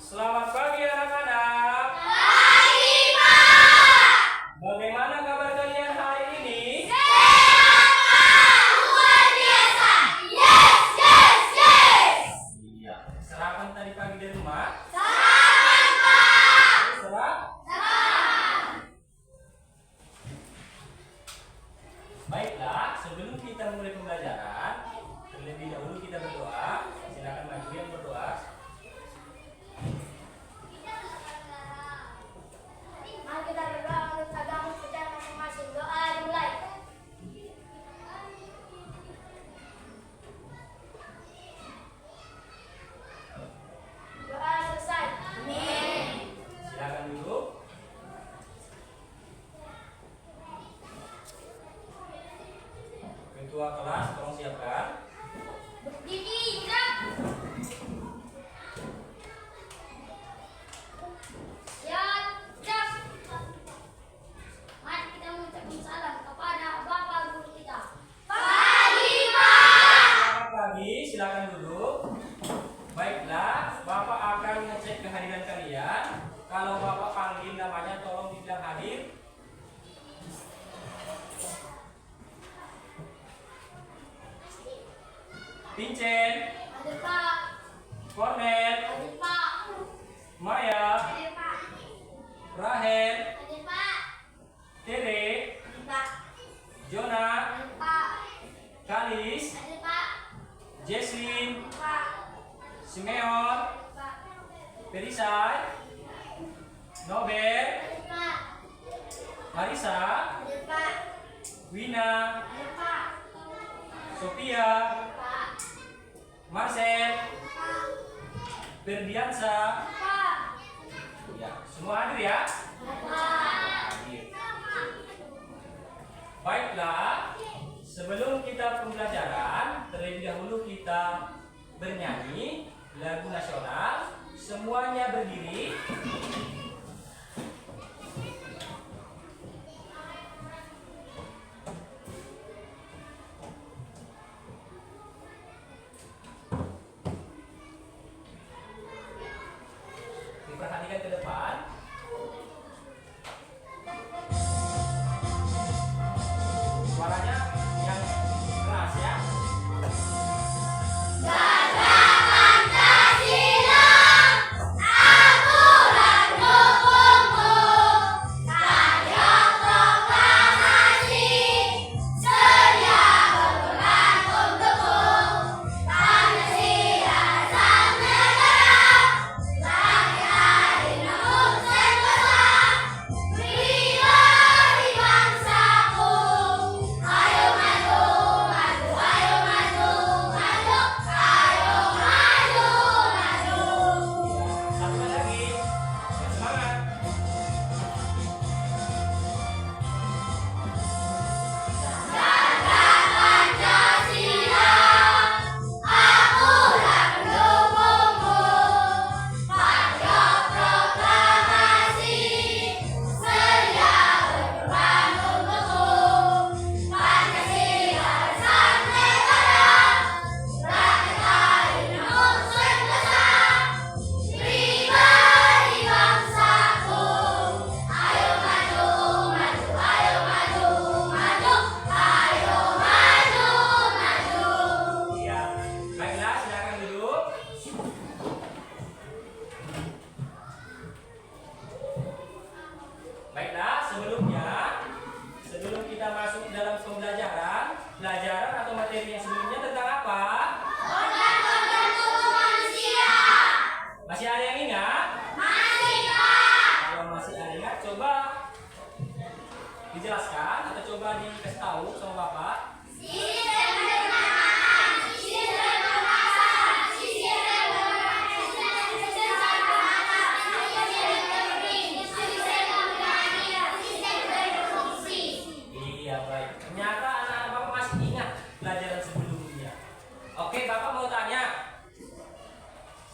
Selamat pagi anak-anak. Pagi, Pak. Bagaimana kabar kalian hari ini? Sehat, Pak. Luar biasa. Yes, yes, yes. Iya. Sarapan tadi pagi di rumah? Sarapan, Pak. Serap? Sarapan. Baiklah, sebelum kita mulai pembelajaran, terlebih dahulu kita berdoa. Silakan maju yang berdoa. Mari kita berdoa menurut agama kita masing-masing. Doa dimulai. Doa selesai. Amin. Silakan duduk. Ketua kelas, tolong siapkan. Berdiri, gerak. Siap, gerak. Mari kita mengucapkan salam kepada Bapak Guru kita. Pagi, Pak. Selamat pagi, silakan duduk. Baiklah, Bapak akan ngecek kehadiran kalian. Kalau Bapak panggil namanya, tolong dibilang hadir. Vincent, Ada Pak. Cornet, Ada Pak. Maya, Ada Pak. Rahel, Ada Pak. Tere, Ada Pak. Jonah, Ada Pak. Kalis, Ada Pak. Jesslyn, Ada Pak. Simeon, Ada Pak. Perisai, Nobel, Ada Pak. Marisa, Ada Pak. Wina, Ada Pak. Sophia, Ada Pak. Marcel, Ada Pak. Ferdiansa. Ada Pak. Ya, semua hadir ya? Ada Pak. Hadir. Baiklah, sebelum kita pembelajaran, terlebih dahulu kita bernyanyi lagu nasional. Semuanya berdiri. Diperhatikan ke depan. Suaranya yang keras ya. Pancasila, aturan hukumku, karya proklamasi, sedia berperan untukku. Pancasila sang negara, lahir namun sentosa, pribadi bangsaku. Ayo maju, maju, ayo maju, maju, ayo maju, maju. Satu kali lagi. Semangat. Pancasila, akulah pendukungmu. Karya proklamasi, sedia berperan untukku. Pancasila sang negara, rakyat air namun sentosa, pribadi bangsaku. Ayo maju, maju, ayo maju, maju, ayo maju, maju. Iya. Baiklah, silakan duduk. Baiklah, sebelum kita masuk dalam pelajaran atau materi yang sebelumnya tentang apa? Organ-organ tubuh manusia. Masih ada yang ingat? Masih, Pak. Kalau masih ada yang ingat, coba dijelaskan atau coba dikasih tahu sama Bapak. Sistem pencernaan, sistem pernafasan, sistem bergerak, sistem saraf, sistem endokrin, sistem pembelajaran, sistem reproduksi. Iya, baik. Ternyata anak-anak Bapak masih ingat pelajaran sebelumnya. Oke, Bapak mau tanya.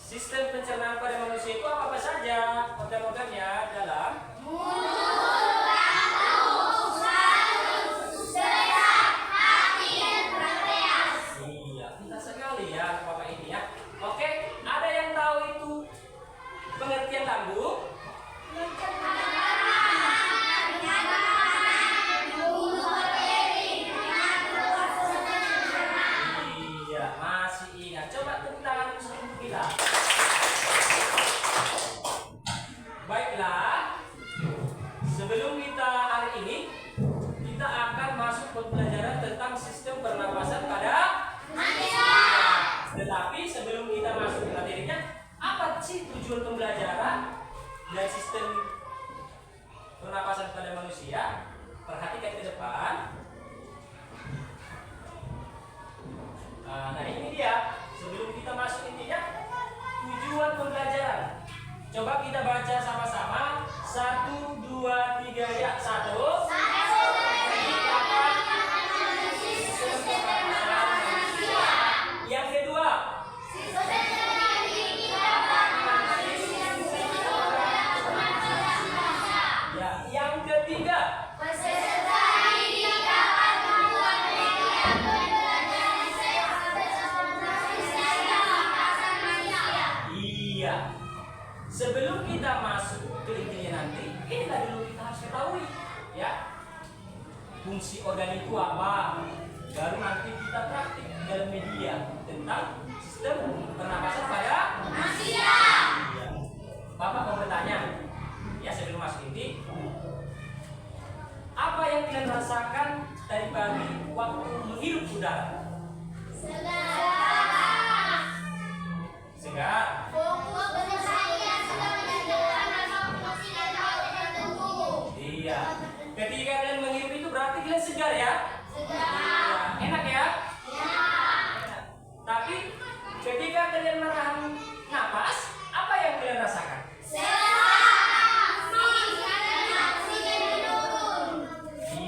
Sistem pencernaan pada manusia itu apa saja organ-organnya dalam? Mulut, rambut, saraf, sesak, hati, menghirup udara? Segar. Iya. Ketika kalian menghirup itu berarti kalian segar ya? Iya. Enak ya? Enak. Tapi ketika kalian menahan napas, apa yang kalian rasakan?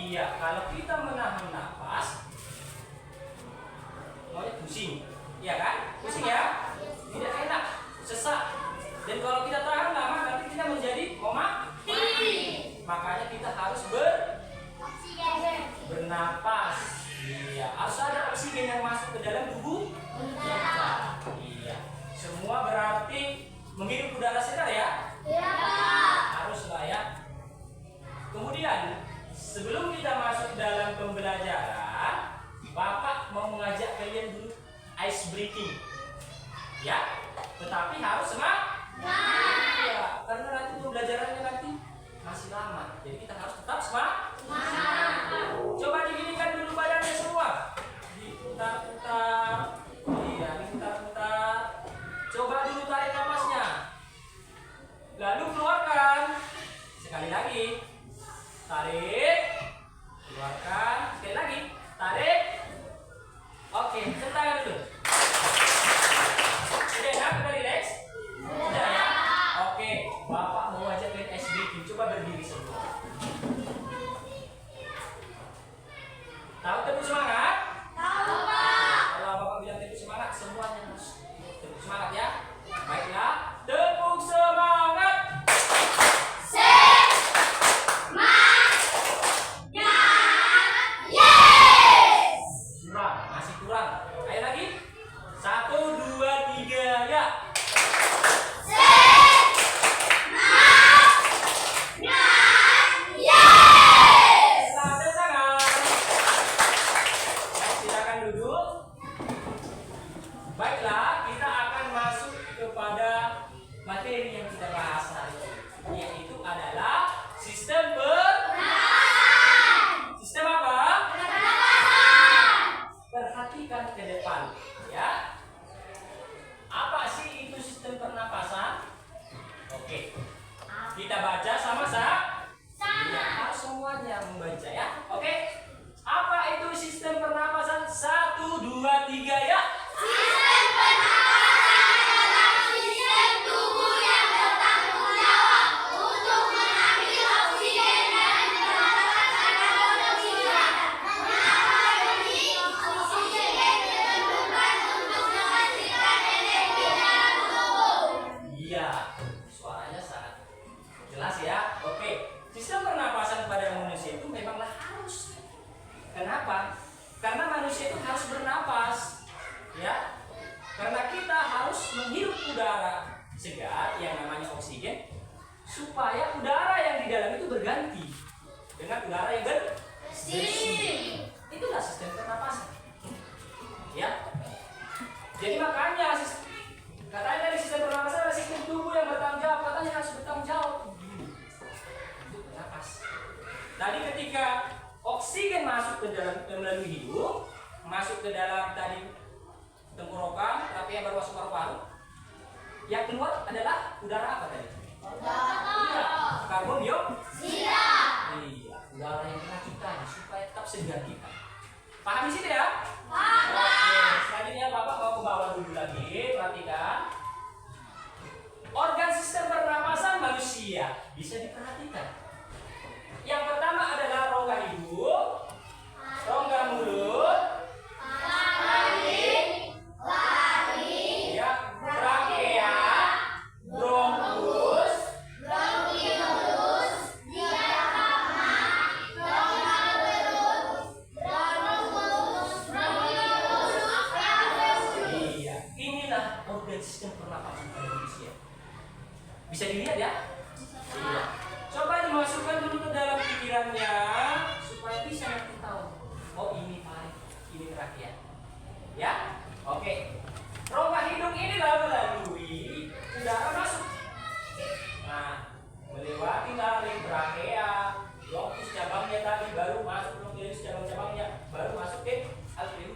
Iya, kalau kita menahan napas, maunya pusing, iya kan? Pusing ya? Tidak enak, sesak. Dan kalau kita tahan lama, nanti kita menjadi mati. Makanya kita harus bernapas. Iya, harus ada oksigen yang masuk ke dalam tubuh kita. Iya, semua berarti menghirup udara segar ya? Haruslah ya. Kemudian sebelum kita masuk dalam pembelajaran, Bapak mau mengajak kalian dulu ice breathing. Ya, tetapi harus semangat. Ya, karena nanti pembelajarannya nanti masih lama. Jadi kita harus tetap semangat. Coba diginikan dulu badannya semua. Diputar-putar. Iya, diputar-putar. Coba dulu tarik napasnya. Lalu keluarkan. Sekali lagi. Tarik. Keluarkan. Sekali lagi. Tarik. Oke, tangan dulu. Sudah enak? Sudah relax? Sudah ya? Oke, Bapak mau ajak kalian ice breathing. Coba berdiri semua. Tahu tepuk semangat? Kalau Bapak bilang tepuk semangat, semuanya harus tepuk semangat ya. Baiklah, tepuk semangat. Kurang, masih kurang. Ayo lagi. 1, 2, 3, ya. Selamat tangan. Silakan duduk. Baiklah, kita akan masuk kepada materi yang kita bahas hari ini, yaitu adalah sistem Sistem apa? Perhatikan ke depan, ya. Apa sih itu sistem pernapasan? Oke, kita baca sama-sama. Ya, harus semuanya membaca ya. Oke, apa itu sistem pernapasan? 1, 2, 3 ya. Iya, suaranya sangat jelas ya. Oke, sistem pernapasan pada manusia itu memanglah harus. Kenapa? Karena manusia itu harus bernapas, ya. Karena kita harus menghirup udara segar yang namanya oksigen, supaya udara yang di dalam itu berganti dengan udara yang bersih. Itulah sistem pernapasan, ya. Jadi makanya katanya dari sistem pernapasan adalah sistem tubuh yang bertanggung jawab. Katanya harus bertanggung jawab untuk bernapas. Tadi ketika oksigen masuk ke dalam melalui hidung, masuk ke dalam tadi tenggorokan, tapi yang baru masuk paru-paru, yang keluar adalah udara apa tadi? Iya, karbon dioksida. Iya, udara yang kena kita supaya tetap segar kita. Paham di situ ya? Oke, selanjutnya Bapak mau ke bawah dulu lagi, perhatikan. Organ sistem pernapasan manusia bisa diperhatikan. Yang pertama adalah rongga hidung, rongga mulut, ya, trakea, bronkus, iya, inilah organ sistem pernapasan pada manusia. Bisa dilihat ya? Iya. Coba dimasukkan dulu ke dalam pikirannya supaya bisa nanti tahu. Oh, ini paru, ini trakea. Ya? Oke. Rongga hidung ini melalui udara masuk. Nah, melewati laring trakea, bronkus cabangnya tadi baru masuk bronkus cabang-cabangnya baru masuk ke alveolus.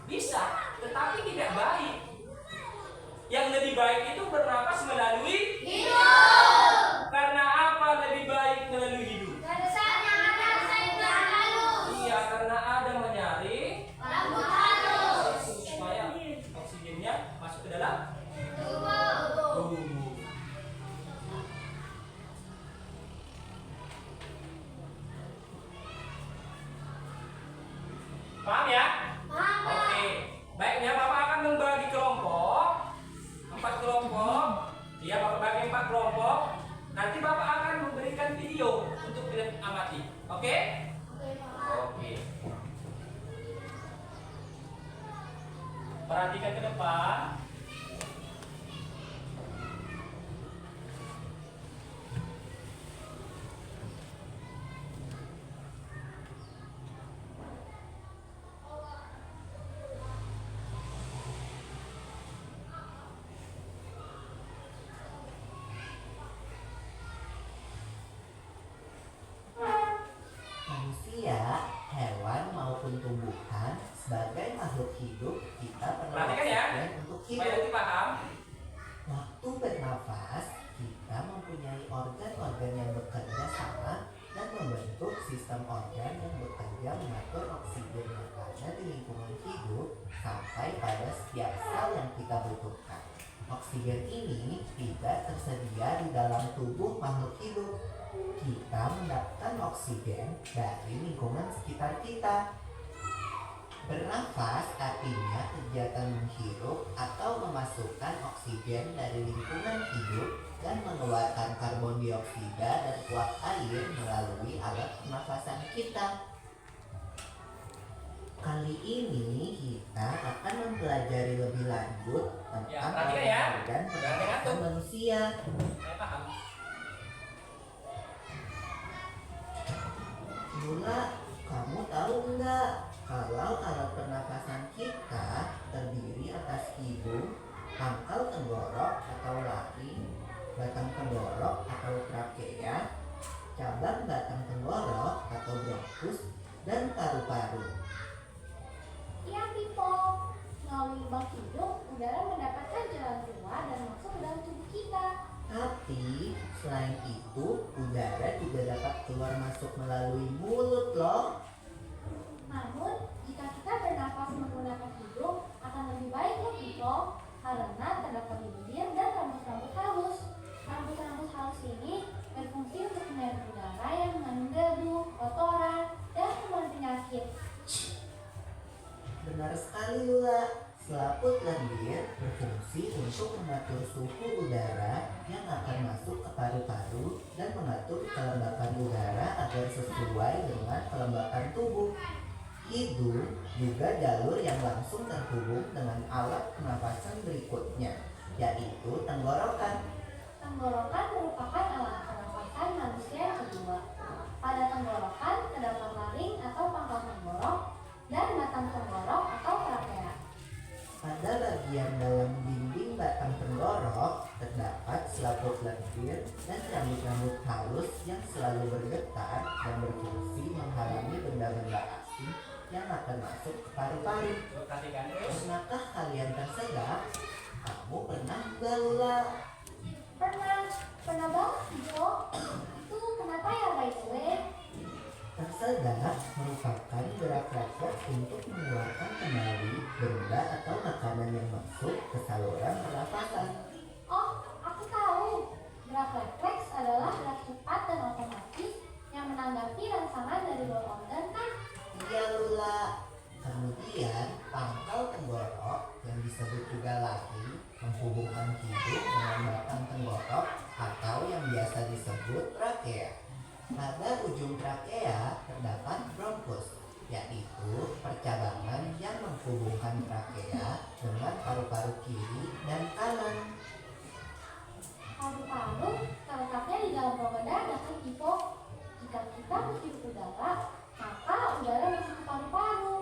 Bisa, tetapi tidak baik. Yang lebih baik itu bernapas melalui Hidup. karena apa lebih baik melalui hidup? Pada saat yang ada saya halus. Iya, karena ada menyaring Rambut halus. supaya oksigennya masuk ke dalam Tubuh. tubuh. Paham ya? Paham, Pak? Oke. Baiknya Bapak akan membagi kelompok, 4 kelompok. Ya, Bapak bagi 4 kelompok. Nanti Bapak akan memberikan video untuk kalian amati. Oke? Oke, Pak. Oke. Perhatikan ke depan. Manusia, hewan maupun tumbuhan sebagai makhluk hidup kita perlu Perhatikan ya, oksigen untuk supaya hidup. nanti paham. Waktu bernafas, kita mempunyai organ-organ yang bekerja sama dan membentuk sistem organ yang bekerja mengatur oksigen yang ada di lingkungan hidup sampai pada setiap sel yang kita butuhkan. Oksigen ini tidak tersedia di dalam tubuh makhluk hidup. Kita mendapatkan oksigen dari lingkungan sekitar kita. Bernafas artinya kegiatan menghirup atau memasukkan oksigen dari lingkungan hidup dan mengeluarkan karbon dioksida dan uap air melalui alat pernafasan kita. Kali ini kita akan mempelajari lebih lanjut Ya, tentang perhatikan ya. organ Perhatikan pernafasan tuh. manusia. Saya paham. Lula, kamu tahu enggak kalau alat pernafasan kita terdiri atas hidung, pangkal tenggorok atau laring, batang tenggorok atau trakea, cabang batang tenggorok atau bronkus, dan paru-paru. Iya, Pipo. Melalui lubang hidung, udara mendapatkan jalan keluar dan masuk ke dalam tubuh kita. Tapi selain itu, udara juga dapat keluar masuk melalui mulut loh. Namun, jika kita bernafas menggunakan hidung, akan lebih baik loh, Pipo. Karena terdapat di bibir dan rambut-rambut halus. Rambut-rambut halus ini berfungsi untuk menyaring udara yang mengandung debu, kotoran, dan kuman penyakit. Benar sekali Lula. Selaput lendir berfungsi untuk mengatur suhu udara yang akan masuk ke paru-paru dan mengatur kelembapan udara agar sesuai dengan kelembapan tubuh. Hidung juga jalur yang langsung terhubung dengan alat pernapasan berikutnya, yaitu tenggorokan. Tenggorokan merupakan alat pernapasan manusia yang kedua. Pada tenggorokan terdapat laring atau pangkal tenggorok dan batang tenggorok atau trakea. Pada bagian dalam dinding batang tenggorok terdapat selaput lendir dan rambut-rambut halus yang selalu bergetar dan berfungsi menghalangi benda-benda asing yang akan masuk ke paru-paru. Perhatikan terus. Pernahkah kalian tersedak? Kamu pernah enggak Lula? Pernah banget, Jo. Itu kenapa ya, by the way? Tersedak merupakan gerak refleks untuk mengeluarkan kembali benda atau makanan yang masuk ke saluran pernafasan. Oh, aku tahu. Gerak refleks adalah gerak cepat dan otomatis yang menanggapi rangsangan dari luar organ, kan? Iya Lula. Kemudian pangkal tenggorok yang disebut juga laring menghubungkan hidung dengan batang tenggorok atau yang biasa disebut trakea. Pada ujung trakea terdapat bronkus, yaitu percabangan yang menghubungkan trakea dengan paru-paru kiri dan kanan. Paru-paru terletaknya di dalam rongga dada, kan, Pipo? Jika kita menghirup udara, maka udara masuk ke paru-paru.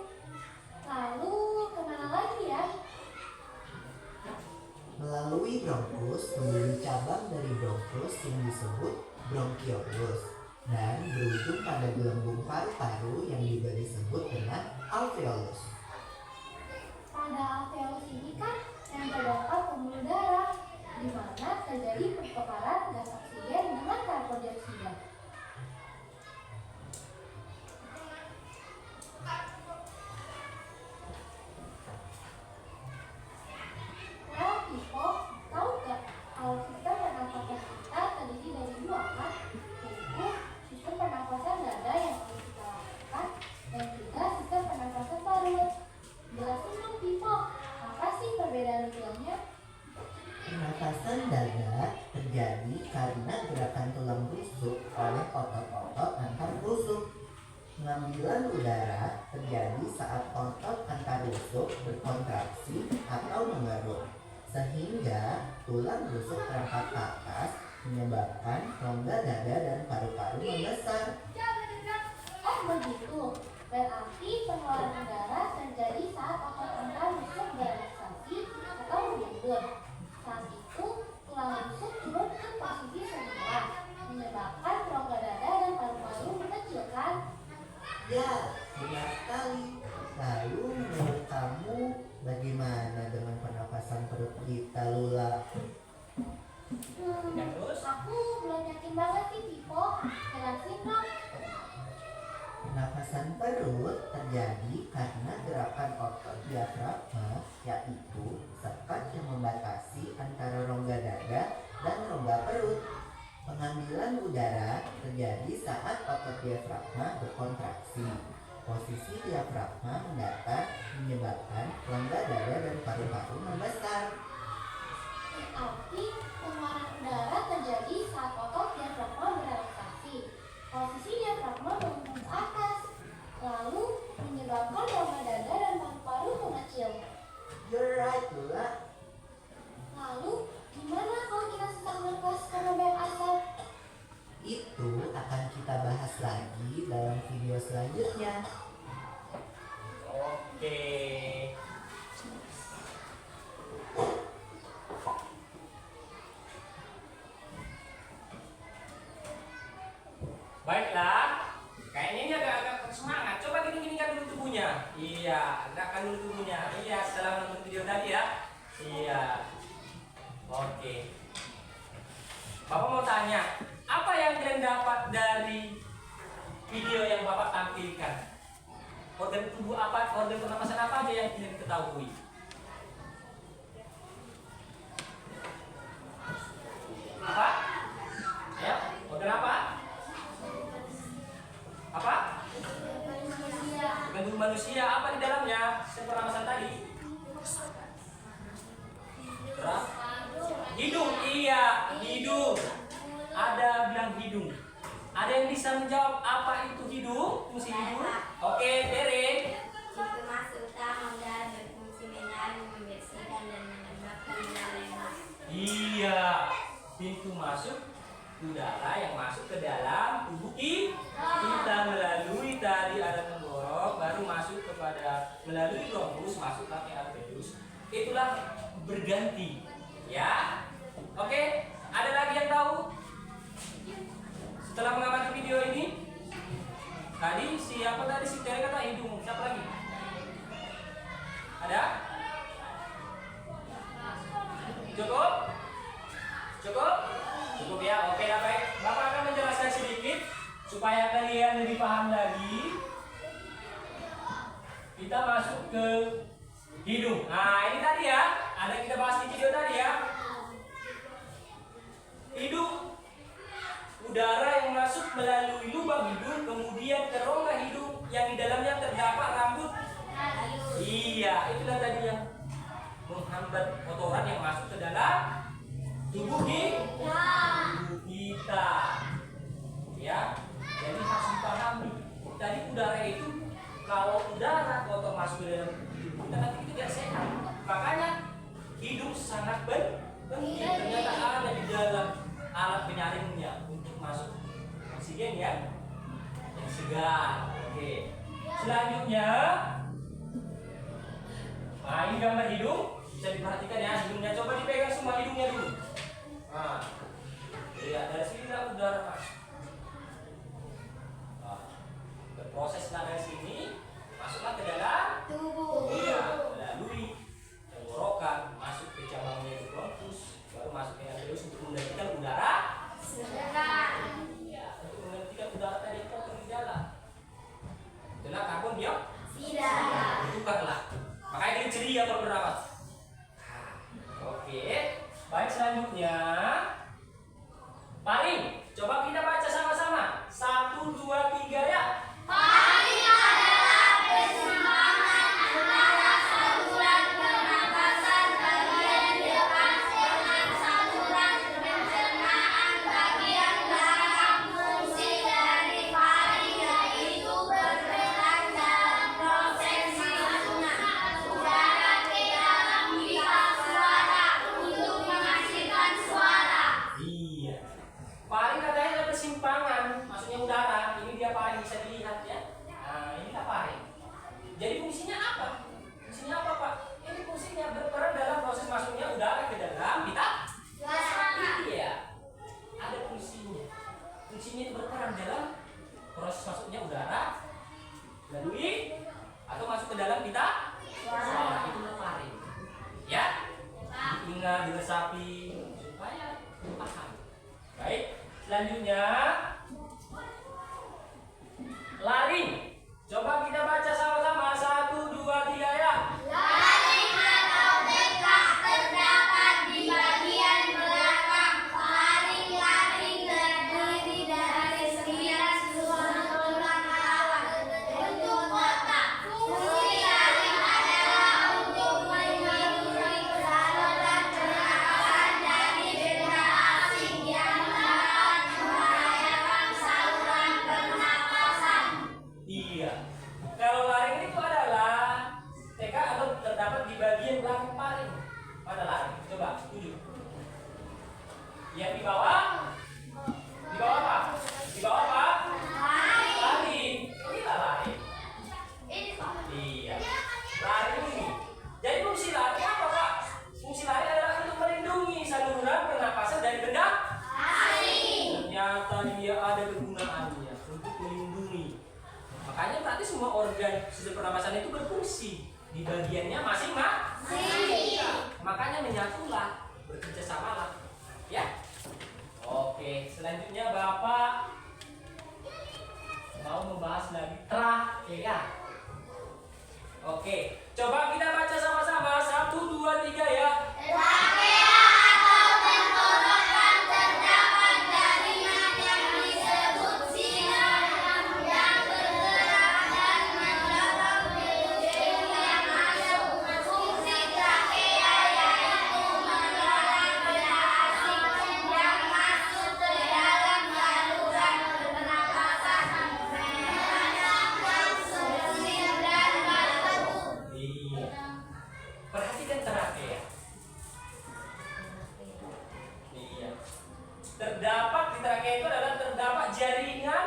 Lalu kemana lagi ya? Melalui bronkus menuju cabang dari bronkus yang disebut bronkiolus dan berujung pada gelembung paru-paru yang juga disebut dengan alveolus. berkontraksi atau mengerut, sehingga tulang rusuk perangkat nafas menyebabkan rongga dada dan paru-paru membesar. Oh begitu, berarti pengeluaran udara terjadi saat otot angka rusuk berelaksasi atau mengendur. Saat itu, tulang rusuk turun ke posisi semula, menyebabkan rongga dada dan paru-paru mengecilkan. Ya, benar sekali. Lalu menurut kamu bagaimana dengan pernapasan perut kita, Lula? Ya, terus? Aku belum yakin banget sih, Pipo. Jelasin dong. Pernapasan perut terjadi karena gerakan otot diafragma, yaitu sekat yang membatasi antara rongga dada dan rongga perut. Pengambilan udara terjadi saat otot diafragma berkontraksi. Posisi diafragma mendatar menyebabkan rongga dada dan paru-paru membesar. Berarti pengeluaran udara terjadi saat otot diafragma berelaksasi. Posisi diafragma melengkung ke atas, lalu menyebabkan rongga dada dan paru-paru mengecil. You're right, Lula. Lalu, gimana kalau kita sesak nafas karena banyak asap? Itu akan kita bahas lagi dalam video selanjutnya. Oke. Baiklah, kayaknya ini agak semangat. Coba gini-ginikan dulu tubuhnya. Iya, gerakan dulu tubuhnya. Iya, setelah nonton video tadi ya. Iya. Oke. Bapak mau tanya, apa yang kalian dapat dari video yang Bapak tampilkan? Organ tubuh apa, organ pernapasan apa aja yang kalian ketahui? Apa? Ya, organ apa? Apa? Organ tubuh manusia, apa di dalamnya? Pernapasan tadi? Terus? Hidung, iya, hidung. Ada bilang hidung. Ada yang bisa menjawab apa itu hidung? Fungsi hidung? Oke, Tere. Pintu masuk utama udara berfungsi menyaring, membersihkan dan menembakkan udara yang masuk. Iya, pintu masuk udara yang masuk ke dalam tubuh kita melalui tadi ada tenggorok, baru masuk kepada melalui bronkus masuk ke alveolus. Itulah berganti, ya. Oke, ada lagi yang tahu? Setelah mengamati video ini, tadi siapa tadi si Tere kata hidung, siapa lagi? Ada? Cukup? Cukup? Cukup ya, oke lah baik. Bapak akan menjelaskan sedikit supaya kalian lebih paham lagi. Kita masuk ke hidung. Nah ini tadi ya, ada kita bahas di video tadi ya. Hidung, udara yang masuk melalui lubang hidung kemudian ke rongga hidung yang di dalamnya terdapat rambut. Iya, itulah tadi yang menghambat kotoran yang masuk ke dalam tubuh kita. Ya, jadi harus dipahami. Tadi udara itu kalau udara kotor masuk ke dalam tubuh kita nanti kita tidak sehat. Makanya hidung sangat penting. Ternyata ada di dalam alat penyaringnya untuk masuk oksigen ya, yang segar. Oke. Selanjutnya, nah ini gambar hidung, bisa diperhatikan ya hidungnya. Coba dipegang semua hidungnya dulu. Nah, lihat dari sini lah udara masuk. Nah, berproseslah dari sini, masuklah ke dalam Tubuh. iya, melalui tenggorokan, masuk ke cabangnya itu bronkus, baru masuk ke alveolus untuk menggantikan udara. Segar. Iya, untuk menggantikan udara tadi yang kotor di dalam. Itulah karbon dioksida. Tukarlah. Makanya dia ceria kalau bernapas. Oke, baik selanjutnya. Paling, coba kita baca sama-sama. 1, 2, 3 ya. Paling adalah keseimbangan antara saluran pernapasan bagian depan dengan saluran pencernaan bagian belakang. Fungsi dari paling yaitu berperan dalam proses masuknya udara bagiannya masing-masing. Makanya menyatulah, bekerja samalah. Ya. Oke, selanjutnya Bapak mau membahas lagi trakea. Oke, coba kita baca sama-sama. 1, 2, 3 ya. Trakea atau tenggorokan terdapat jaringan yang disebut sinar yang bergerak dan mendorong hidung yang masuk. Fungsi trakea yaitu mendorong benda asing yang masuk ke dalam saluran pernapasan, menanamkan sumsing dan batu. Iya. Perhatikan trakea. Iya. Terdapat di trakea itu adalah terdapat jaringan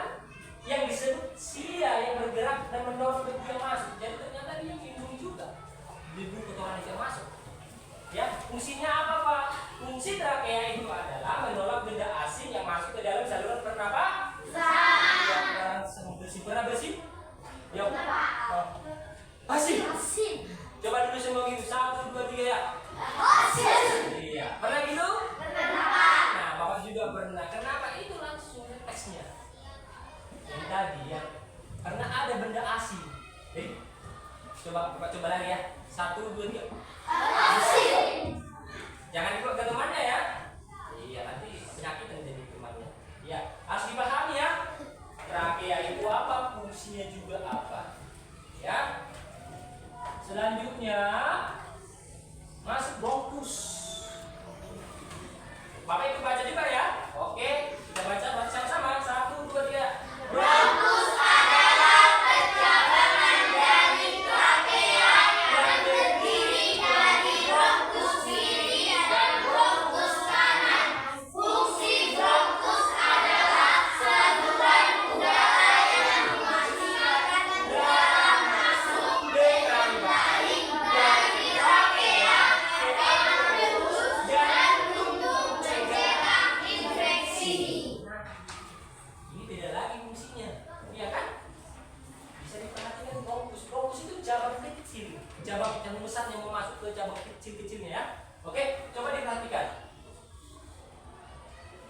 yang disebut silia yang bergerak dan mendorong debu yang masuk. Jadi ternyata dia melindungi juga debu kotoran yang masuk. Ya, fungsinya apa Pak? Fungsi trakea itu adalah menolak benda asing yang masuk ke dalam saluran pernapasan. Yang bersih, pernah bersih? Yuk. Asin. Coba dulu semua gitu. 1, 2, 3 ya. Iya. Pernah gitu? Nah, Bapak juga pernah. Kenapa? Itu langsung tesnya. Yang tadi ya. Karena ada benda asing. Coba lagi ya. 1, 2, 3. Jangan ikut ke temannya ya. Iya, nanti penyakit yang jadi temannya. Iya, harus dipahami ya. Trakea itu apa? Fungsinya juga apa? Ya. Selanjutnya masuk bronkus. Bapak ikut baca juga ya. Oke, kita baca sama-sama. 1, 2, 3. Bronkus adalah percabangan dari trakea yang terdiri dari bronkus kiri dan bronkus kanan. Fungsi bronkus adalah saluran udara yang memastikan udara masuk dengan baik dari trakea ke alveolus dan untuk mencegah infeksi. Nah, ini beda lagi fungsinya, iya kan? Bisa diperhatikan bronkus. Bronkus itu cabang kecil, cabang yang besar yang mau masuk ke cabang kecil-kecilnya ya. Oke, coba diperhatikan.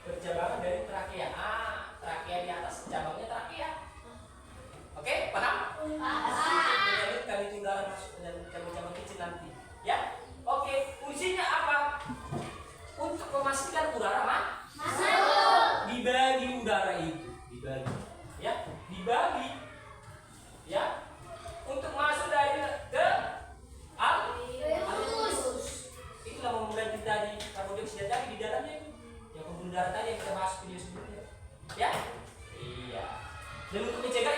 Bercabangan dari trakea. Trakea di atas, cabangnya trakea. Oke, paham? Mengalir kali udara masuk ke dalam cabang-cabang kecil nanti. Ya, oke. Fungsinya apa? Untuk memastikan udara dibagi udara itu, dibagi, ya, untuk masuk dari ke alveolus. Itulah membantu tadi karbon dioksida tadi di dalamnya itu, yang pembuluh darah tadi yang kita bahas video sebelumnya, ya, iya. Dan untuk mencegah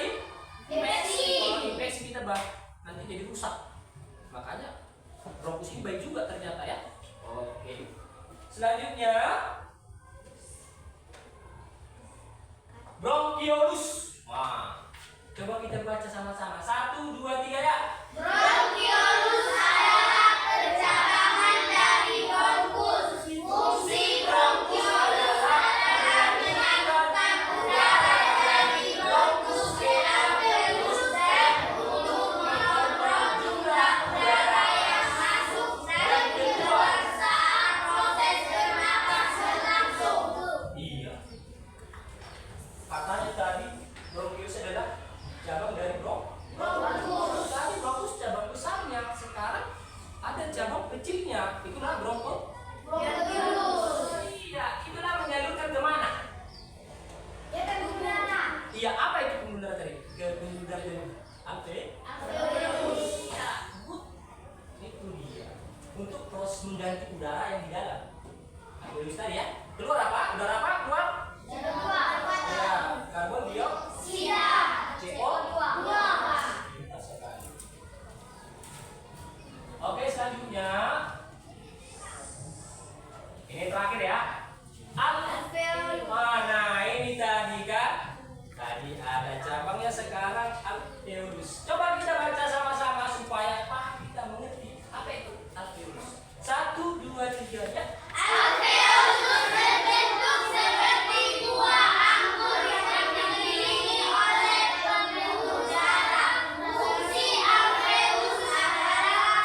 Infeksi. kalau infeksi kita nanti jadi rusak, makanya bronkus ini baik juga ternyata ya. Oke. Selanjutnya bronkiolus. Wah, coba kita baca sama-sama. 1, 2, 3 ya. Bronkiolus adalah percabangan dari bronkus. Fungsi bronkiolus adalah menyalurkan udara dari bronkus ke alveolus dan untuk mengontrol jumlah udara yang masuk dan keluar saat proses bernapas berlangsung. Iya. Katanya tadi bronkiolus adalah cabang dari bronkus. Tadi bronkus cabang besarnya, sekarang ada cabang kecilnya. Itulah bronkiolus. Iya, itulah menyalurkan kemana? Ya kan udara. Iya, apa itu pembuluh darah tadi? Ke pembuluh darah dari Alveolus. Iya, good. Itu dia. Untuk proses mengganti udara yang di dalam. Alveolus tadi ya. Keluar apa? Udara apa? Keluar? Ya, karbon dioksida. CO2. Pintar sekali. Oke, selanjutnya ini terakhir ya. Alveolus. Nah, ini tadi kan. Tadi ada cabangnya, sekarang alveolus. Coba kita baca sama-sama supaya kita mengerti apa itu alveolus. 1, 2, 3 ya. Alveolus berbentuk seperti buah anggur yang dikelilingi oleh pembuluh darah. Fungsi alveolus adalah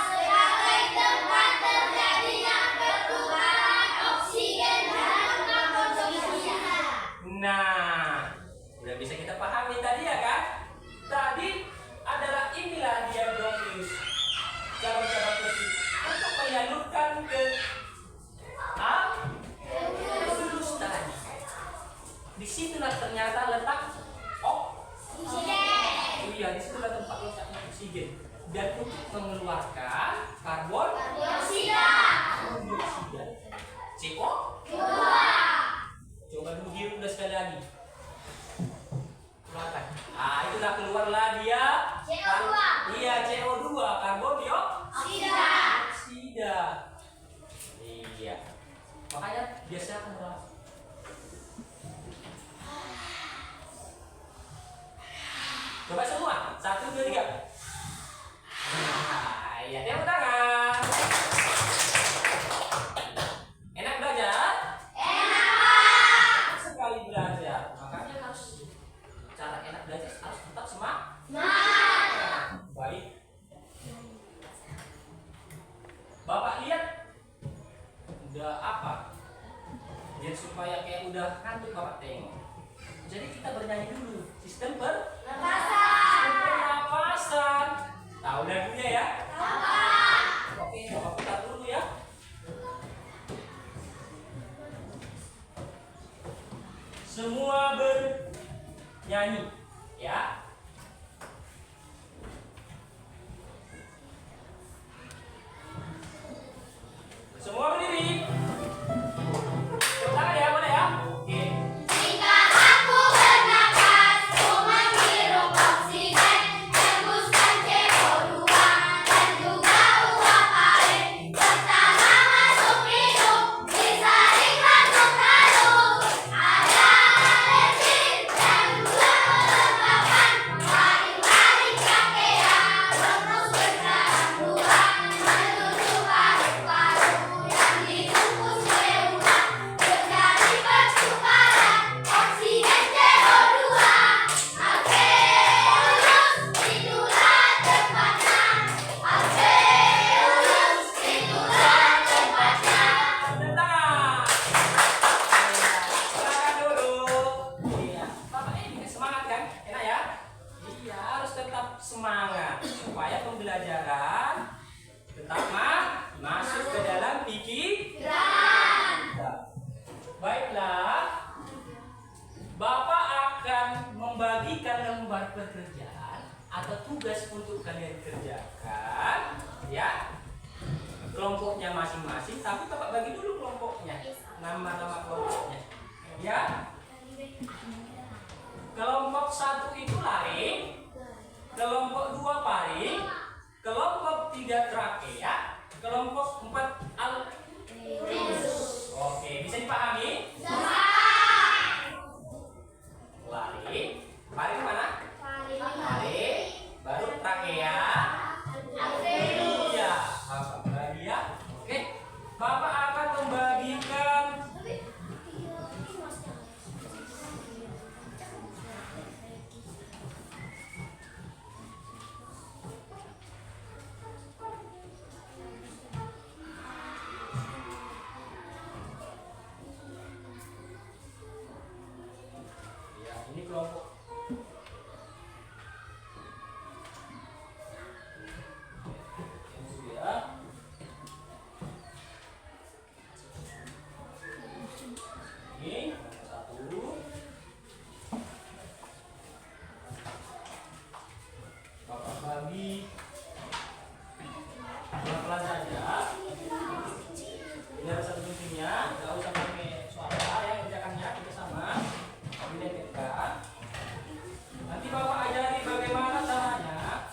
Bapak lihat udah apa? Biar supaya kayak udah ngantuk Bapak tengok. Jadi kita bernyanyi dulu. Sistem pernapasan. Tahu lagunya ya? Oke, Bapak putar dulu ya. Semua bernyanyi ya. Semua berdiri. Tepuk tangan ya, boleh ya? Oke. Jika aku bernapas, ku menghirup oksigen, hembuskan CO2 dan juga uap air. Pertama masuk hidung, disaring masuk halus. Ada alergi dan juga kelembapan. Lari-lari trachea, bernus berdarah luar menuju paru-paru yang dibungkus pleurak. Terjadi pertukaran oksigen CO2. Alveolus, itulah tempatnya. Alveolus, itulah tempatnya. Sebentar. Silakan duduk. Iya. Bapak ini semangat kan? Enak ya? Iya, harus tetap semangat supaya pembelajaran tetap masuk ke dalam pikiran. Baiklah. Bapak akan membagikan lembar pekerjaan atau tugas untuk kalian kerjakan, ya. Kelompoknya masing-masing, tapi Bapak bagi dulu kelompoknya, nama-nama kelompoknya, ya. Kelompok 1 itu lari, kelompok 2 paling, kelompok 3 trakea, kelompok 4 Oke, bisa dipahami? Lari, paling mana? Lari, baru trakea. Iya, Bapak bagi ya. Oke, Bapak akan membagikan ya, ini kelompok ya. Ini satu. Bapak bagi pelan-pelan saja. Ini ada satu kuncinya, nggak usah pakai suara ya, kerjakannya kita sama. Didekatkan. Nanti Bapak ajari bagaimana caranya.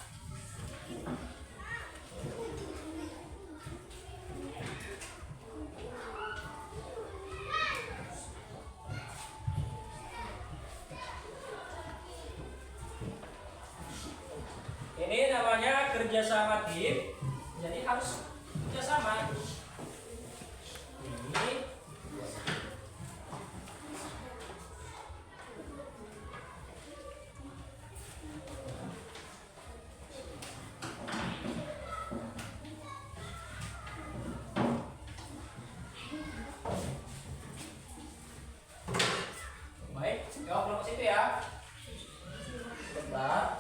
Ini namanya kerjasama tim, jadi harus kerjasama. Ini baik, jawab kelompok situ ya. Sebentar.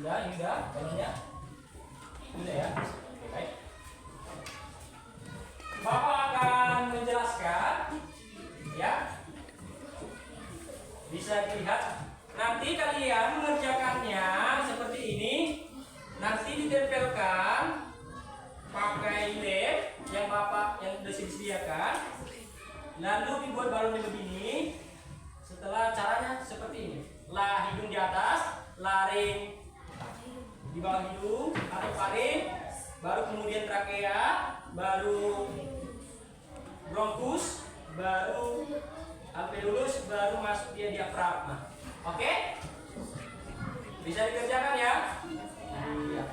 Ini udah balonnya. Udah ya. Oke, baik. Bapak akan menjelaskan, ya. Bisa dilihat. Nanti kalian mengerjakannya seperti ini. Nanti ditempelkan pakai lem yang bapak yang sudah disediakan. Lalu dibuat balonnya begini. Setelah caranya seperti ini. Lah hidung di atas, laring di bawah hidung atau faring, baru kemudian trakea, baru bronkus, baru alveolus, baru masuk dia diafragma. Oke? Bisa dikerjakan ya? Iya.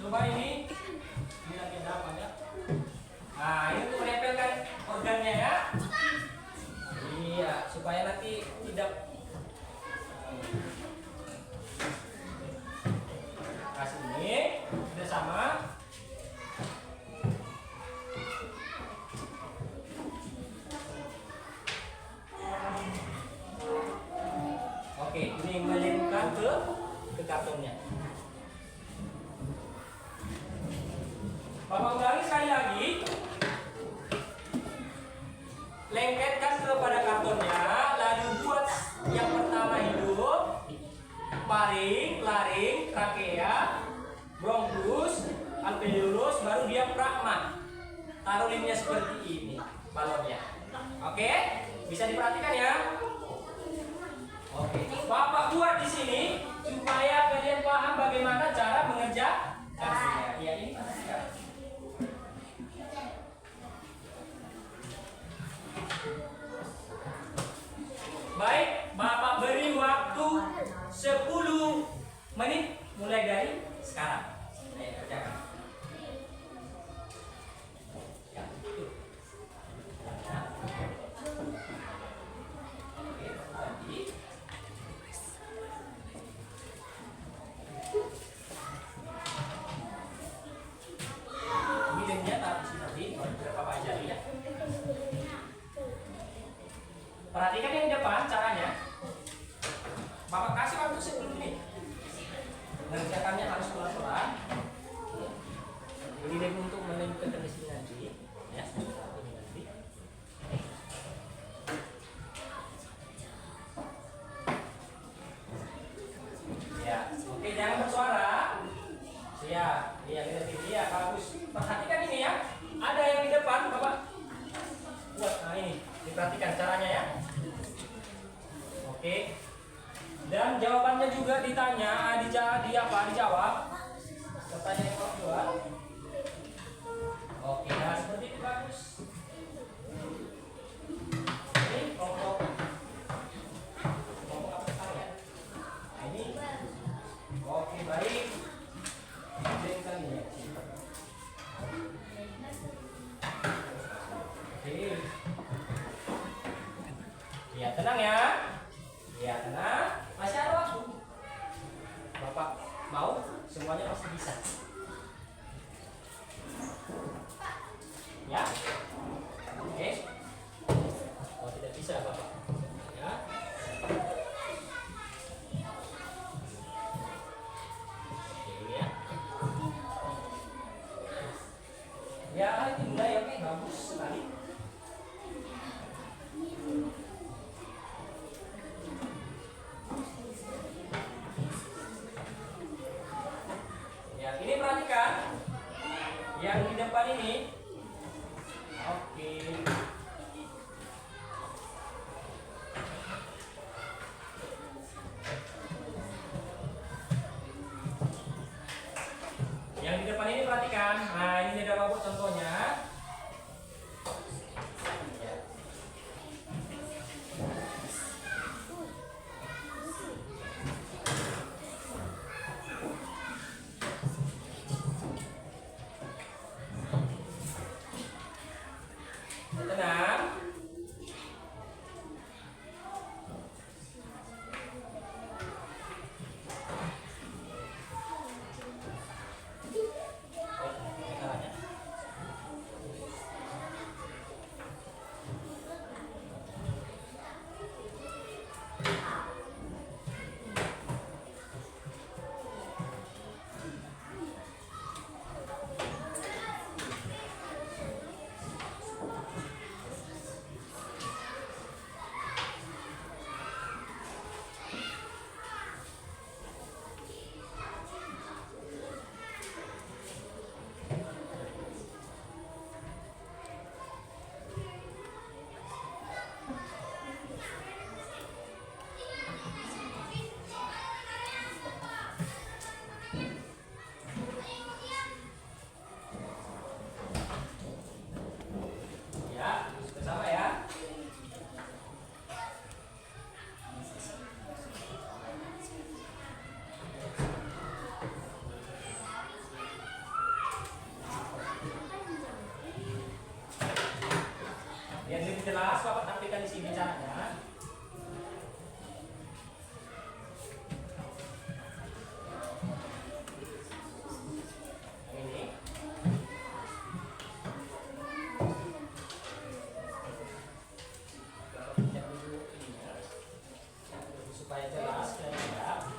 Coba ini lagi ada apa ya? Nah, ini untuk menempelkan organnya ya. Iya, supaya nanti tidak kasih ini sudah sama. Oke, ini melemparkan ke kartonnya. Bapak ulangi sekali lagi. Lengketkan kepada kartonnya, lalu buat yang pertama hidung, faring, laring, trakea, bronkus, alveolus, baru diafragma. Taruh limnya seperti ini balonnya. Oke? Bisa diperhatikan ya? Oke. Bapak buat di sini supaya kalian paham bagaimana cara mengerjakannya. Ya, ini perhatikan. Baik, Bapak beri waktu 10 menit mulai dari sekarang. Ayo kerjakan. Ya, itu. Oke, tadi. Ini lemnya taruh di sini tadi, Bapak ajari ya. Perhatikan yang di depan caranya. Bapak kasih waktu 10 menit. Mengerjakannya harus pelan-pelan. Ini lem untuk melemparkan di sini nanti, ya. Ini nanti. Ya, oke, jangan bersuara. Siap. Iya, ini ya, bagus. Perhatikan ini ya. Ada yang di depan, Bapak. Buat, nah ini. Diperhatikan caranya ya. Oke. Dan jawabannya juga ditanya, dijawab. Pertanyaan yang kedua. Oke, nah seperti itu bagus. Ini kelompok apa sekarang ya? Ini. Oke, baik. Dengarkan ini. Oke. Ya, tenang ya. Ya, tenang. Masih ada waktu. Bapak mau semuanya pasti bisa. Ya. Oke. Oh, tidak bisa, Bapak. Ya. Oke, ya. Ya, itu mulai oke, bagus sekali. Ini perhatikan yang di depan ini sini caranya. Ini. Lihat dulu ininya. Supaya jelas dan tidak.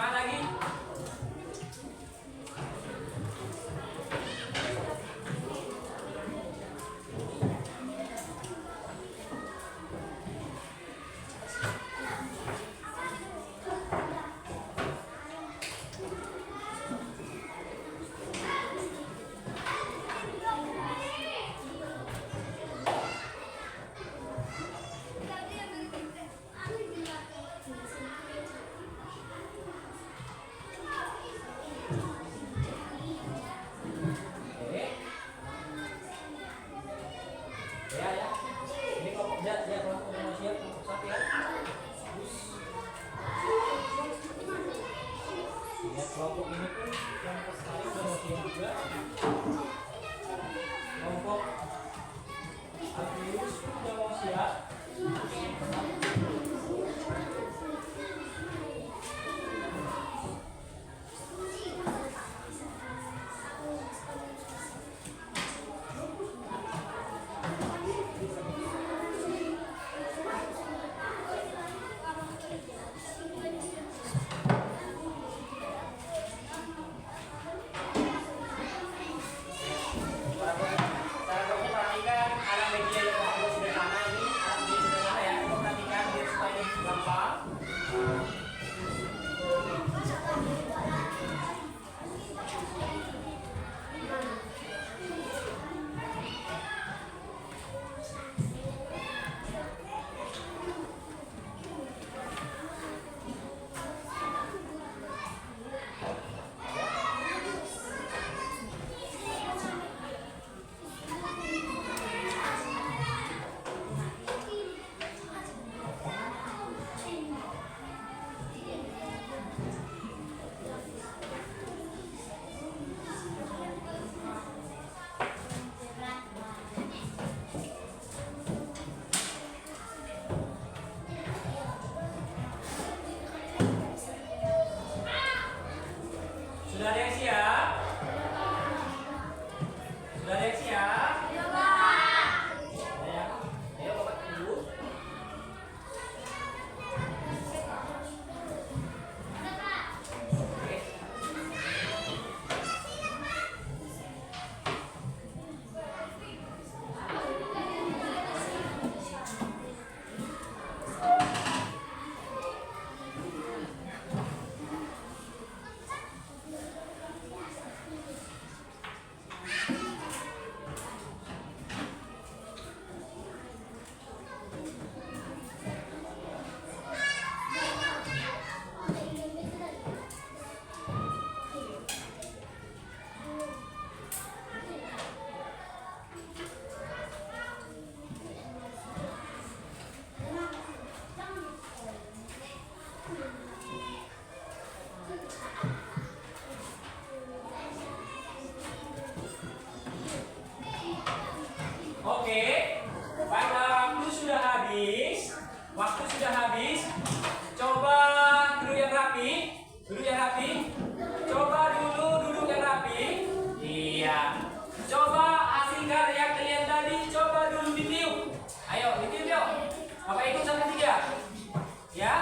semangat lagi. Oke. Ya. Ini kelompok ya kelompok udah mau siap, kelompok satu ya. Ya, kelompok ini pun kelompok sekali udah mau siap juga. Kelompok Agrius pun udah mau siap. Cara perhatikan alat media yang sudah sederhana ini, alat media sederhana ya. Kita perhatikan biar supaya lebih gampang. Sudah ada yang siap? Sudah ada yang siap? Ya. Ayo Bapak Ibu. Oke, baiklah, waktu sudah habis. Waktu sudah habis. Coba duduk yang rapi. Duduk yang rapi. Coba dulu duduk yang rapi. Iya. Coba hasil karya kalian tadi. Coba dulu ditiup. Ayo, ditiup yuk. Bapak ikut sampai 3. Ya.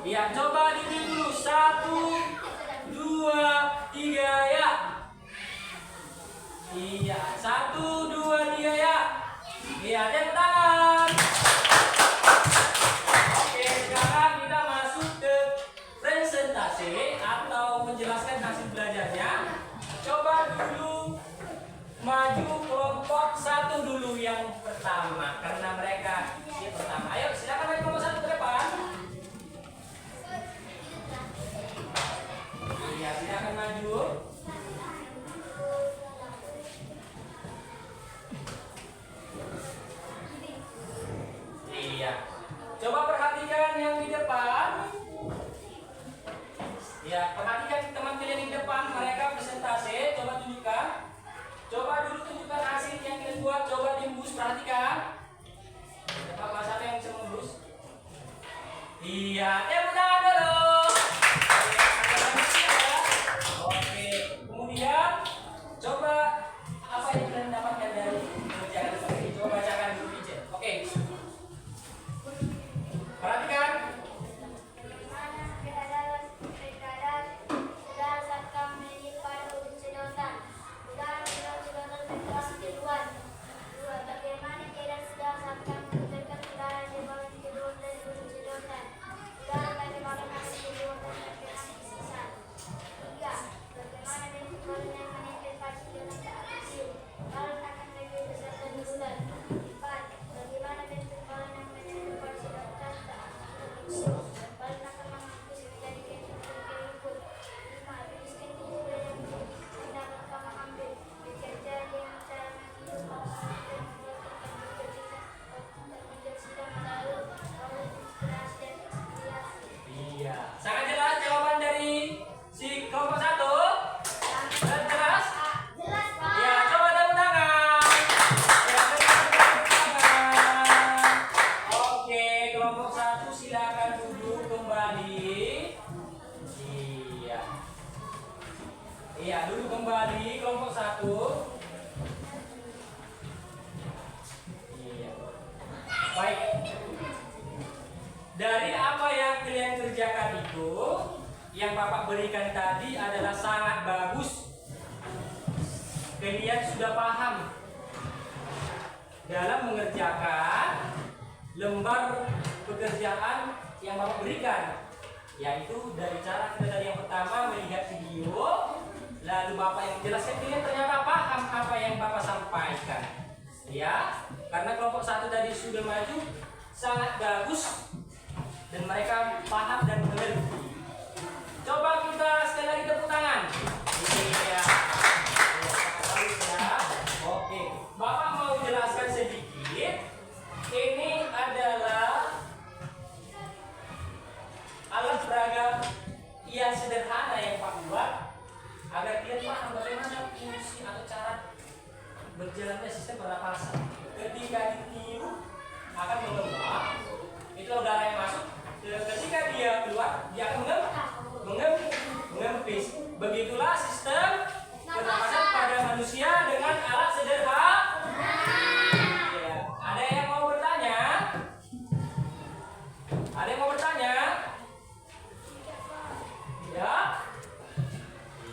Iya, coba ditiup dulu. 1, 2, 3 ya. Iya, 1, 2, 3 ya. Iya, tepuk tangan. Oke, sekarang kita masuk ke presentasi atau menjelaskan hasil belajarnya. Coba dulu maju kelompok 1 dulu yang pertama, karena mereka yang pertama. Ayo, silakan maju kelompok 1 ke depan. Iya, silakan maju. Iya. Coba perhatikan yang di depan. Ya, perhatikan teman kalian di depan, mereka presentasi. Coba tunjukkan. Coba dulu tunjukkan hasil yang kalian buat. Coba diembus, perhatikan. Siapa siapa yang bisa membus? Iya, tepuk tangan dulu. Oke, kemudian coba apa yang kalian dapatkan dari kerjaan seperti ini? Coba bacakan dulu izin. Oke. Perhatikan. Bagaimana keadaan silakan duduk kembali. Iya. Iya, duduk kembali kelompok 1. Iya. Baik. Dari apa yang kalian kerjakan itu, yang Bapak berikan tadi adalah sangat bagus. Kalian sudah paham dalam mengerjakan lembar pekerjaan yang Bapak berikan, yaitu dari cara kita tadi yang pertama melihat video, lalu Bapak yang menjelaskan, kalian ternyata paham apa yang Bapak sampaikan, ya. Karena kelompok 1 tadi sudah maju sangat bagus dan mereka paham dan mengerti. Coba kita sekali lagi tepuk tangan. Iya. Bagus ya. Oke, Bapak mau jelaskan sedikit. Ini adalah alat peraga yang sederhana yang Pak buat agar kalian paham bagaimana fungsi atau cara berjalannya sistem pernapasan. Ketika ditiup akan mengembang, itu udara yang masuk. Ketika dia keluar, dia akan mengempis. Begitulah sistem pernapasan pada manusia dengan alat sederhana. Ya. Ada yang mau bertanya? Ada yang mau bertanya? Ya?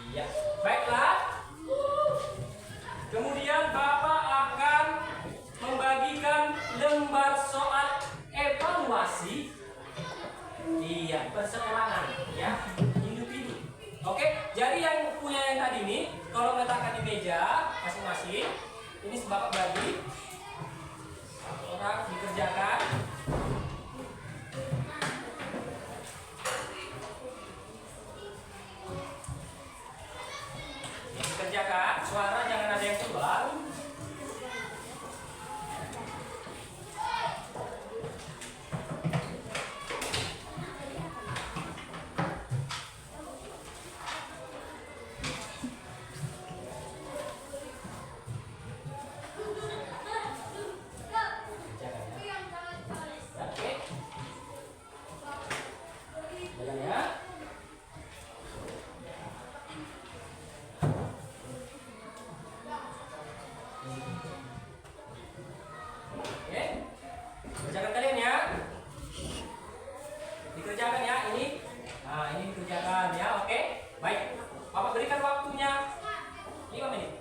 Iya. Baiklah. Kemudian Bapak akan membagikan lembar soal evaluasi. Iya, perseorangan ya, individu. Oke, jadi yang punya yang tadi ini, kalau meletakkan di meja masing-masing, ini Bapak bagi, orang dikerjakan. Dikerjakan, suara jangan ada yang keluar. Dikerjakan ya ini. Nah, ini dikerjakan ya, oke. Baik. Bapak berikan waktunya 5 menit.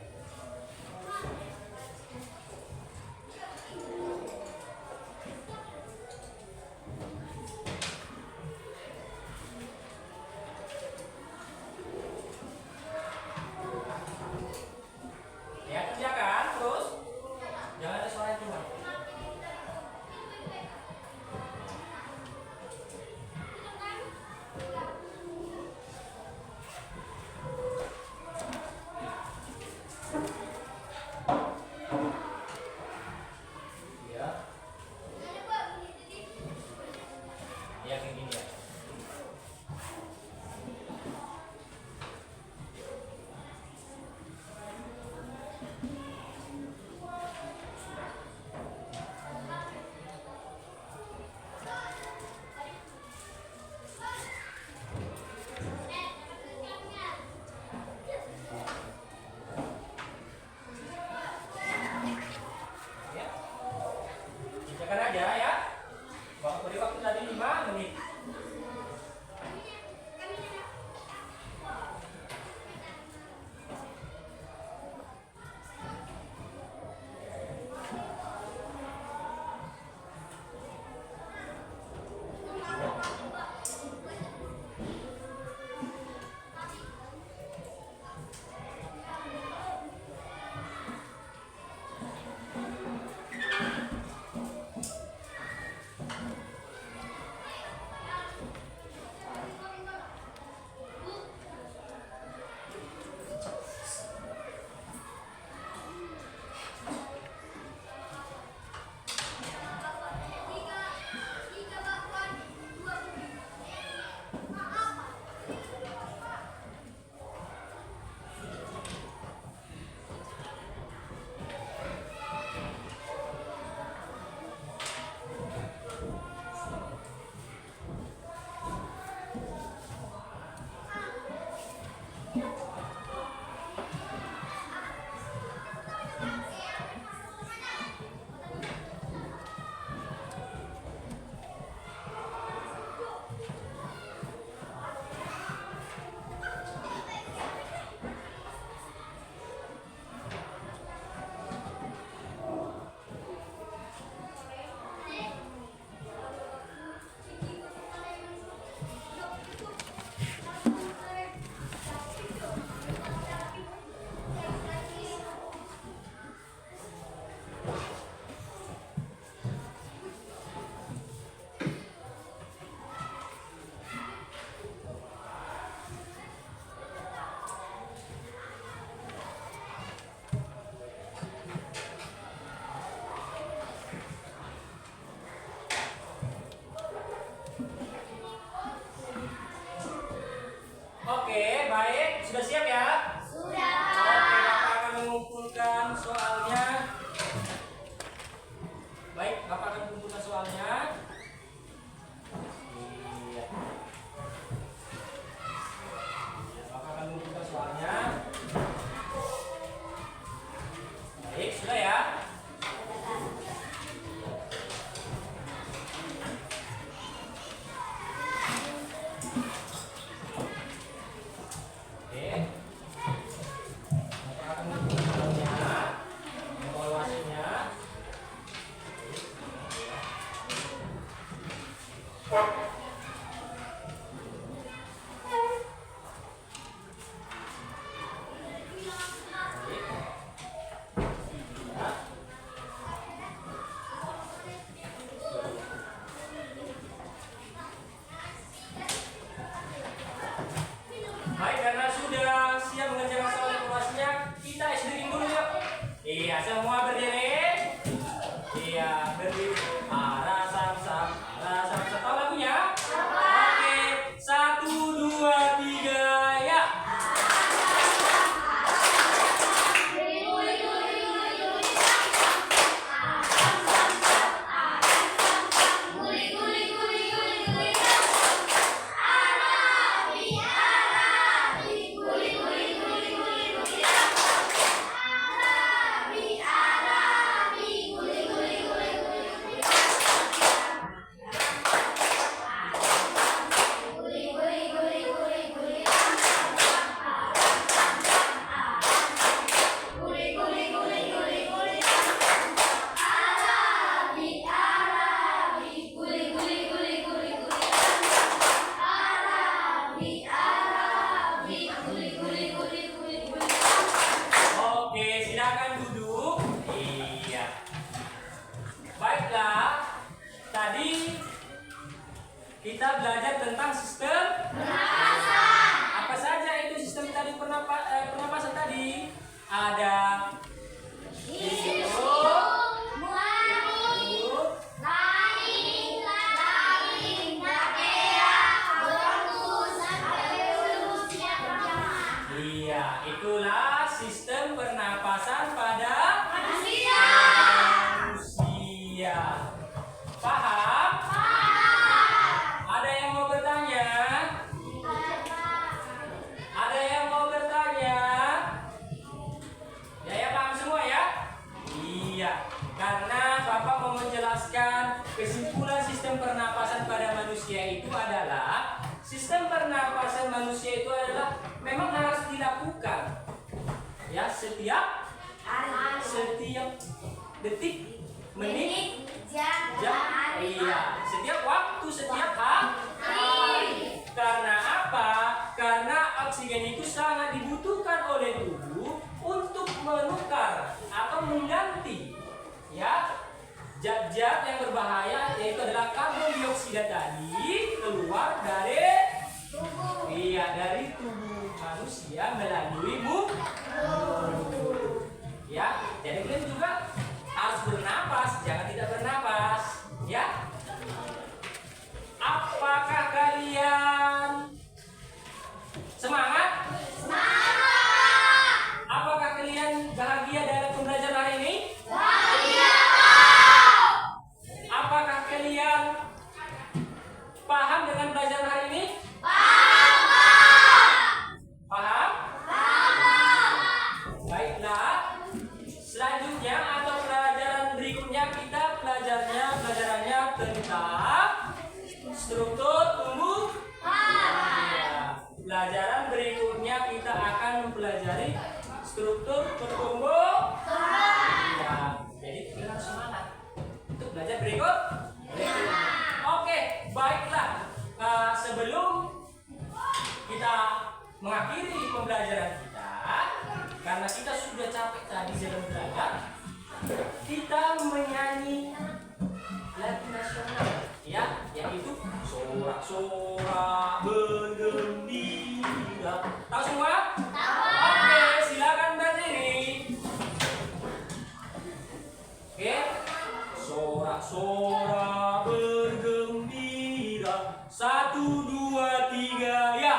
Ya, kerjakan terus. Jangan ada suara yang keluar. Ya, kayak gini ya. Ya. Kerjakan aja ya. Waktu beri waktu tadi 5 menit. Baik, karena sudah siap mengerjakan soal evaluasinya, kita SDG dulu yuk. Iya, semua berdiri. Iya, berdiri. Arah sam-sam, arah sam-sam. Tahu lagunya? Oke, 1, 2, 3, ya. Oke, silakan duduk. Iya. Baiklah, tadi kita belajar tentang sistem pernapasan. Apa saja itu sistem tadi pernapasan tadi? Ada hidup, iya, itulah sistem pernapasan pada manusia. Paham? Ada yang mau bertanya? Ada yang mau bertanya? Ya, paham semua ya? Iya, karena Bapak mau menjelaskan kesimpulan sistem pernapasan pada manusia itu adalah sistem pernapasan manusia itu adalah memang harus dilakukan ya setiap detik, menit, jam, iya, setiap waktu, setiap hari. Karena apa? Karena oksigen itu sangat dibutuhkan oleh tubuh untuk menukar atau mengganti ya zat-zat yang berbahaya, yaitu adalah karbon dioksida tadi keluar dari dari tubuh manusia melalui mulut. Ya, jadi kalian juga harus bernapas, jangan tidak bernapas, ya. Apakah kalian semangat? Semangat. Apakah kalian bahagia dalam pembelajaran hari ini? Bahagia. Apakah kalian paham dengan pelajaran hari ini? Paham? Baiklah. Selanjutnya atau pelajaran berikutnya kita pelajarannya tentang struktur tumbuh. Pelajaran berikutnya kita akan mempelajari struktur pertumbuhan. Jadi kita harus semangat untuk belajar berikutnya. Oke, baiklah. Sebelum kita mengakhiri pembelajaran kita, karena kita sudah capek tadi dalam belajar, kita menyanyi lagu nasional, ya, yaitu sorak-sorak bergembira. Tahu semua? Tahu. Oke, silakan berdiri. Oke, sorak-sorak bergembira. 1, 2, 3, ya.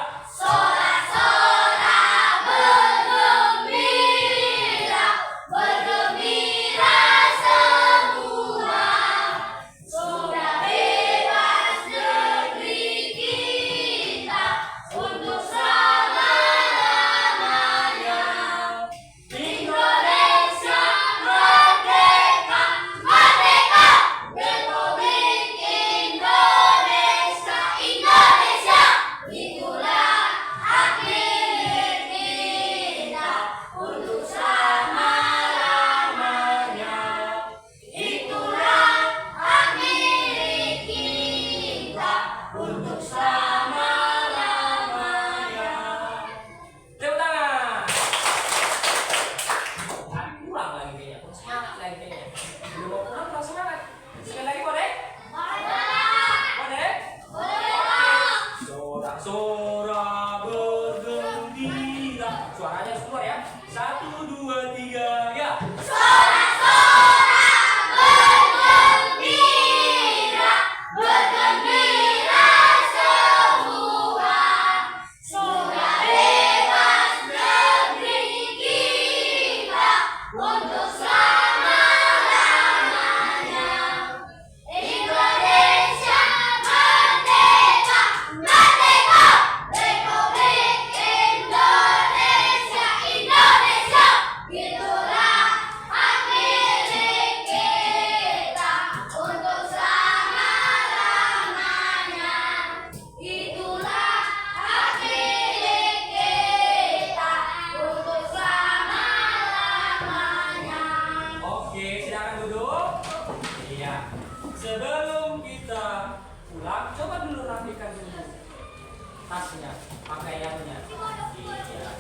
tasnya, pakaiannya. Iya.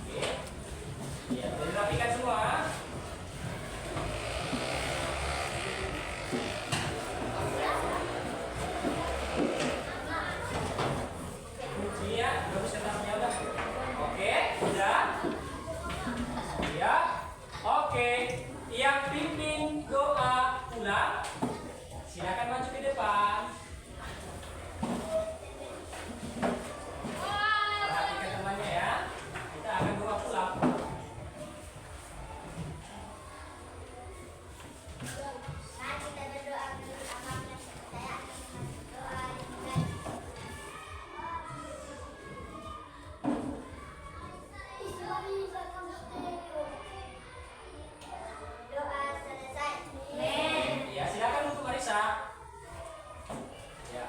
Oke. Iya, udah dirapikan semua. Iya, bagus setupnya udah. Oke, udah. Ya. Oke. Yang pimpin doa pulang, silakan maju ke depan. Perhatikan temannya ya. Kita akan doa pulang. Mari kita berdoa bersama-sama. Saya akan berdoa dengan doa selesai. Ya, silakan untuk Marisa. Ya.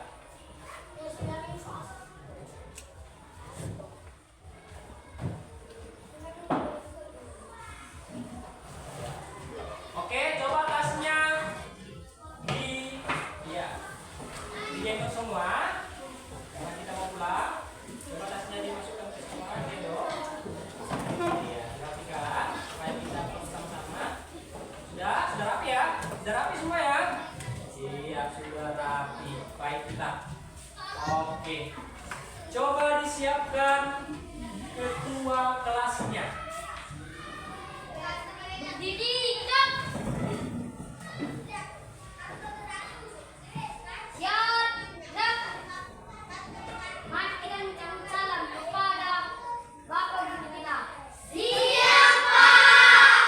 Oke, coba tasnya digendong semua. Karena kita mau pulang. Coba tasnya dimasukkan ke semua, gendong. Iya, rapikan supaya bisa pulang sama-sama. Sudah rapi ya? Sudah rapi semua ya? Siap, sudah rapi. Baik kita. Oke. Coba disiapkan ketua kelasnya.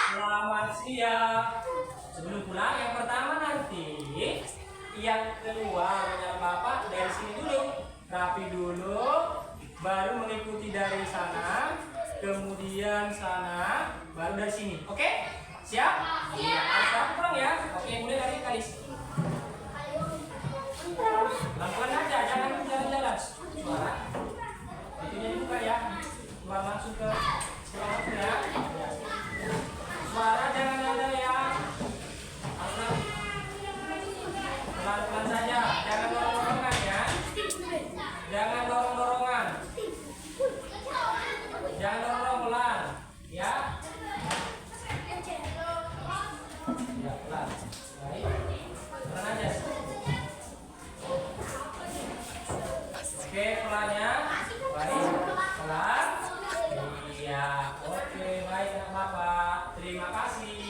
Selamat siang. Sebelum pulang, yang pertama nanti yang keluar menyapa Bapak dari sini dulu, rapi dulu, baru mengikuti dari sana, kemudian sana, baru dari sini. Oke? Siap? Iya. Harus rapi pulang ya. Oke, mulai dari Kalis. Pelan-pelan aja, jangan jalan-jalan. Suara. Itunya dibuka ya. Keluar langsung ke sekolah langsung ya. Suara jangan ada ya. Pelan-pelan saja, jangan dorong-dorongan ya. Jangan dorong-dorongan. Jangan dorong pelan, ya. Ya pelan. Baik. Pelan aja. Oke, pelannya. Baik. Pelan. Iya. Oke, baik anak Bapak. Terima kasih.